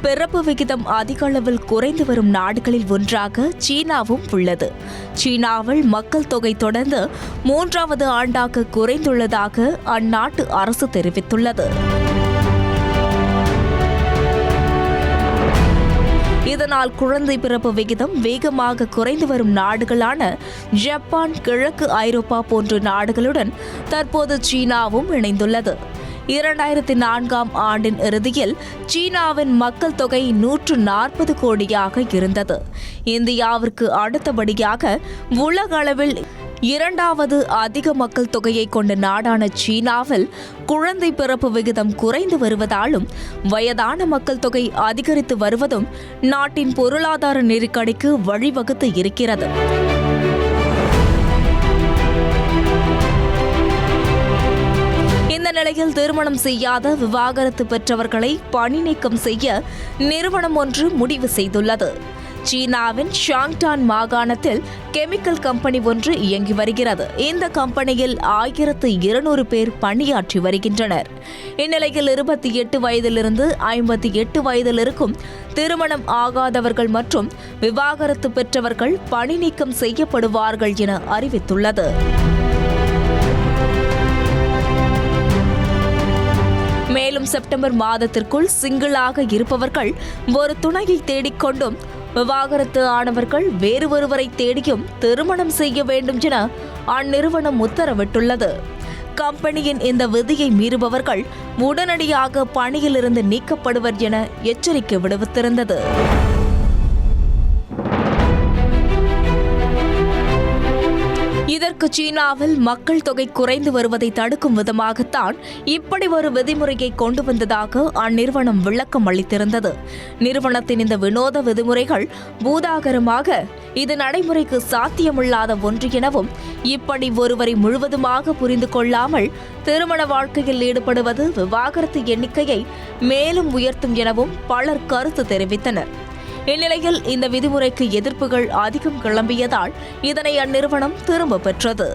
பிறப்பு விகிதம் அதிக அளவில் குறைந்து வரும் நாடுகளில் ஒன்றாக சீனாவும் உள்ளது. சீனாவில் மக்கள் தொகை தொடர்ந்து 3வது ஆண்டாக குறைந்துள்ளதாக அந்நாட்டு அரசு தெரிவித்துள்ளது. இதனால் குழந்தை பிறப்பு விகிதம் வேகமாக குறைந்து வரும் நாடுகளான ஜப்பான், கிழக்கு ஐரோப்பா போன்ற நாடுகளுடன் தற்போது சீனாவும் இணைந்துள்ளது. 2004ஆம் ஆண்டின் இறுதியில் சீனாவின் மக்கள் தொகை 140 கோடியாக இருந்தது. இந்தியாவிற்கு அடுத்தபடியாக உலக அளவில் 2வது அதிக மக்கள் தொகையை கொண்ட நாடான சீனாவில் குழந்தை பிறப்பு விகிதம் குறைந்து வருவதாலும் வயதான மக்கள் தொகை அதிகரித்து வருவதும் நாட்டின் பொருளாதார நெருக்கடிக்கு வழிவகுத்து இருக்கிறது. இந்த நிலையில் திருமணம் செய்யாத விவாகரத்து பெற்றவர்களை பணி நீக்கம் செய்ய நிறுவனம் ஒன்று முடிவு செய்துள்ளது. சீனாவின் ஷாங்டான் மாகாணத்தில் கெமிக்கல் கம்பெனி ஒன்று இயங்கி வருகிறது. இந்த கம்பெனியில் 1200 பேர் பணியாற்றி வருகின்றனர். இந்நிலையில் 28 வயதிலிருந்து 58 வயதில் இருக்கும் திருமணம் ஆகாதவர்கள் மற்றும் விவாகரத்து பெற்றவர்கள் பணி நீக்கம் செய்யப்படுவார்கள் என அறிவித்துள்ளது. மேலும் செப்டம்பர் மாதத்திற்குள் சிங்கிளாக இருப்பவர்கள் ஒரு துணையை தேடிக்கொண்டும் விவாகரத்து ஆனவர்கள் வேறு ஒருவரை தேடியும் திருமணம் செய்ய வேண்டும் என அந்நிறுவனம் உத்தரவிட்டுள்ளது. கம்பெனியின் இந்த விதியை மீறுபவர்கள் உடனடியாக பணியிலிருந்து நீக்கப்படுவர் என எச்சரிக்கை விடுவித்திருந்தது. இதற்கு சீனாவில் மக்கள் தொகை குறைந்து வருவதை தடுக்கும் விதமாகத்தான் இப்படி ஒரு விதிமுறையை கொண்டு வந்ததாக அந்நிறுவனம் விளக்கம் அளித்திருந்தது. நிறுவனத்தின் இந்த வினோத விதிமுறைகள் பூதாகரமாக இது நடைமுறைக்கு சாத்தியமில்லாத ஒன்று எனவும், இப்படி ஒருவரை முழுவதுமாக புரிந்து கொள்ளாமல் திருமண வாழ்க்கையில் ஈடுபடுவது விவாகரத்து எண்ணிக்கையை மேலும் உயர்த்தும் எனவும் பலர் கருத்து தெரிவித்தனர். இந்நிலையில் இந்த விதிமுறைக்கு எதிர்ப்புகள் அதிகம் கிளம்பியதால் இதனை அந்நிறுவனம் திரும்ப பெற்றது.